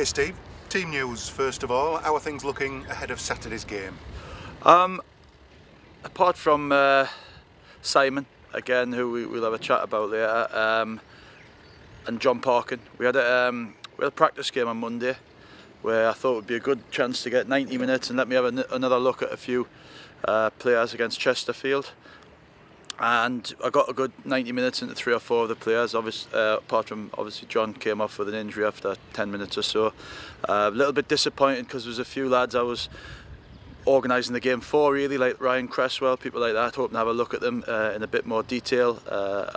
Steve, team news first of all. How are things looking ahead of Saturday's game? Apart from Simon, again, who we'll have a chat about later, and John Parkin, we had a practice game on Monday where I thought it would be a good chance to get 90 minutes and let me have another look at a few players against Chesterfield. And I got a good 90 minutes into 3 or 4 of the players. Apart from obviously John came off with an injury after 10 minutes or so. A little bit disappointed because there was a few lads I was organising the game for, really, like Ryan Cresswell, people like that, hoping to have a look at them in a bit more detail,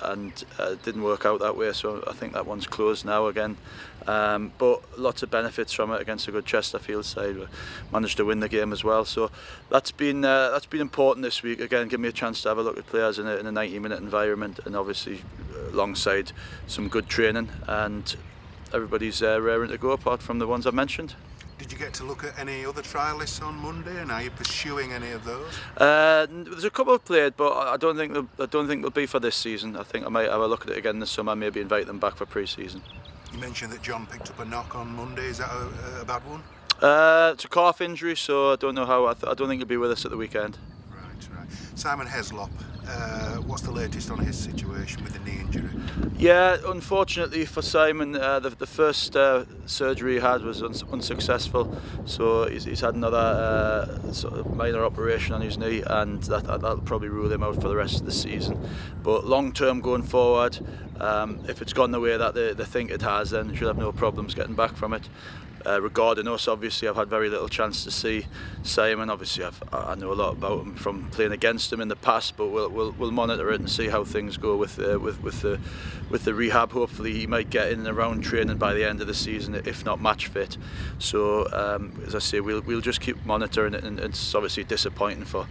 and it didn't work out that way, so I think that one's closed now again. But lots of benefits from it against a good Chesterfield side. We managed to win the game as well, so that's been important this week. Again, give me a chance to have a look at players in a 90-minute environment, and obviously alongside some good training, and everybody's raring to go apart from the ones I mentioned. Did you get to look at any other trialists on Monday, and are you pursuing any of those? There's a couple played, but I don't think they'll be for this season. I think I might have a look at it again this summer, maybe invite them back for pre-season. You mentioned that John picked up a knock on Monday. Is that a bad one? It's a calf injury, so I don't know how. I don't think he'll be with us at the weekend. Right. Simon Heslop, what's the latest on his situation with the knee injury? Yeah, unfortunately for Simon, the first surgery he had was unsuccessful, so he's had another sort of minor operation on his knee, and that'll probably rule him out for the rest of the season. But long term going forward, if it's gone the way that they think it has, then should have no problems getting back from it. Regarding us, obviously I've had very little chance to see Simon. Obviously I know a lot about him from playing against him in the past, but we'll monitor it and see how things go with the rehab. Hopefully he might get in and around training by the end of the season, if not match fit. So as I say, we'll just keep monitoring it, and it's obviously disappointing for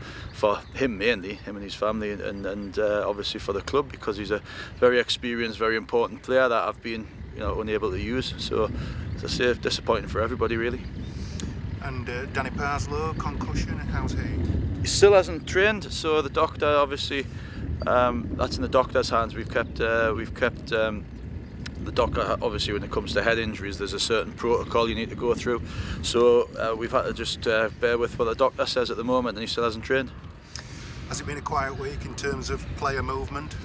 him, mainly him and his family, and obviously for the club, because he's a very experienced, very important player that I've been unable to use. So as I say, disappointing for everybody really. And Danny Parslow, concussion, how's he? He still hasn't trained, so the doctor, obviously, that's in the doctor's hands. We've kept the doctor, obviously when it comes to head injuries, there's a certain protocol you need to go through. So we've had to just bear with what the doctor says at the moment, and he still hasn't trained. Has it been a quiet week in terms of player movement?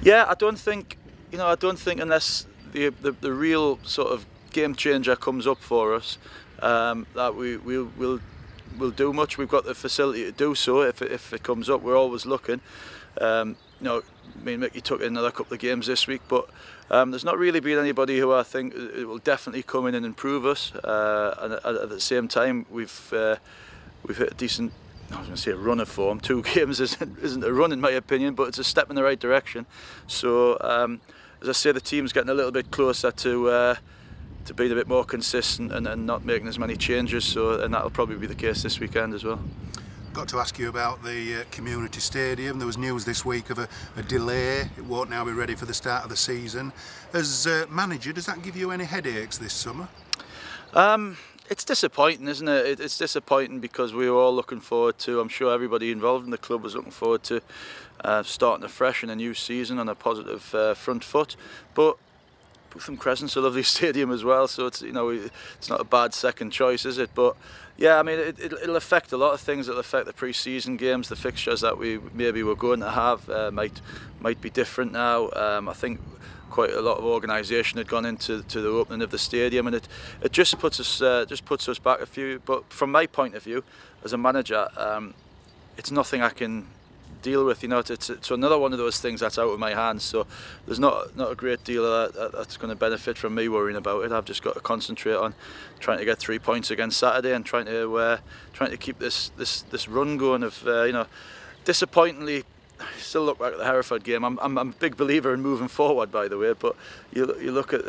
Yeah, I don't think unless the real sort of game changer comes up for us, that we'll do much. We've got the facility to do so if it comes up. We're always looking. Me and Mickey took in another couple of games this week, but there's not really been anybody who I think it will definitely come in and improve us. And at the same time, we've hit a decent, I was going to say, a run of form. 2 games isn't a run in my opinion, but it's a step in the right direction. So as I say, the team's getting a little bit closer to being a bit more consistent and not making as many changes. And that'll probably be the case this weekend as well. Got to ask you about the community stadium. There was news this week of a delay. It won't now be ready for the start of the season. As manager, does that give you any headaches this summer? It's disappointing, isn't it? It's disappointing because we were all looking forward to, I'm sure everybody involved in the club was looking forward to starting afresh in a new season on a positive front foot. But Bootham Crescent's a lovely stadium as well, so it's it's not a bad second choice, is it? But yeah, I mean it'll affect a lot of things. It'll affect the pre-season games, the fixtures that we maybe were going to have might be different now. I think quite a lot of organisation had gone into the opening of the stadium, and it just puts us back a few. But from my point of view, as a manager, it's nothing I can deal with. It's another one of those things that's out of my hands. So there's not a great deal of that's going to benefit from me worrying about it. I've just got to concentrate on trying to get 3 points against Saturday and trying to keep this run going of disappointingly. Still look back at the Hereford game. I'm a big believer in moving forward, by the way, but you look at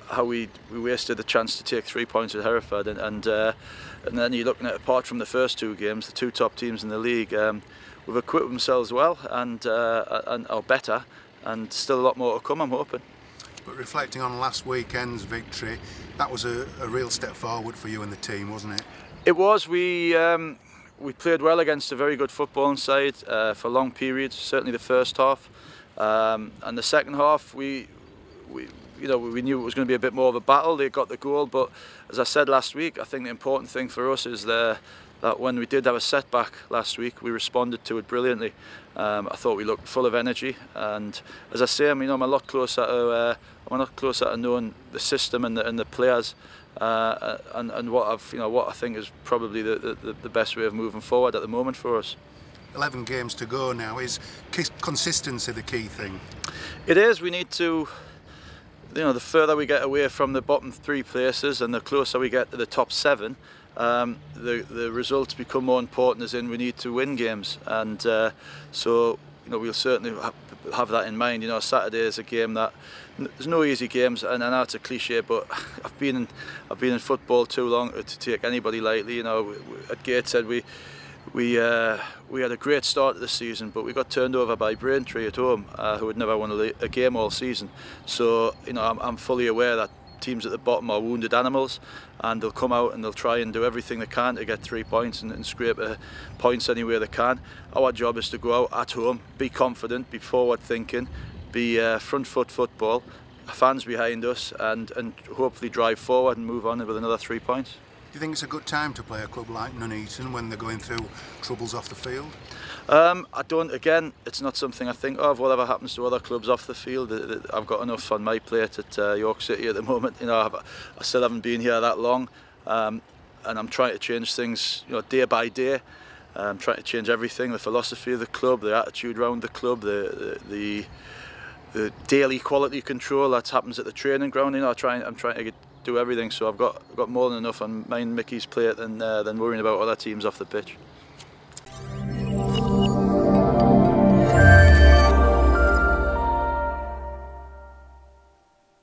how we wasted the chance to take 3 points at Hereford, and then you're looking at, apart from the first 2 games, the 2 top teams in the league, we've equipped themselves well and are better, and still a lot more to come, I'm hoping. But reflecting on last weekend's victory, that was a real step forward for you and the team, wasn't it? It was. We played well against a very good footballing side for long periods, certainly the first half, and the second half we we knew it was going to be a bit more of a battle. They got the goal, but as I said last week, I think the important thing for us is that when we did have a setback last week, we responded to it brilliantly. I thought we looked full of energy, and as I say, I'm a lot closer to knowing the system and the players, and what I think is probably the best way of moving forward at the moment for us. 11 games to go now. Is consistency the key thing? It is. We need to. The further we get away from the bottom 3 places and the closer we get to the top 7, the results become more important, as in we need to win games, and so we'll certainly have that in mind. Saturday is a game that there's no easy games, and I know it's a cliche, but I've been in football too long to take anybody lightly. At Gateshead we had a great start to the season, but we got turned over by Braintree at home, who had never won a game all season. So I'm fully aware that teams at the bottom are wounded animals, and they'll come out and they'll try and do everything they can to get 3 points and scrape points anywhere they can. Our job is to go out at home, be confident, be forward thinking, be front foot football, fans behind us, and hopefully drive forward and move on with another 3 points. Do you think it's a good time to play a club like Nuneaton when they're going through troubles off the field? I don't. Again, it's not something I think of. Whatever happens to other clubs off the field, I've got enough on my plate at York City at the moment. I still haven't been here that long, and I'm trying to change things, day by day. I'm trying to change everything: the philosophy of the club, the attitude around the club, the daily quality control that happens at the training ground. I'm trying to do everything, so I've got more than enough on Mickey's plate than worrying about other teams off the pitch.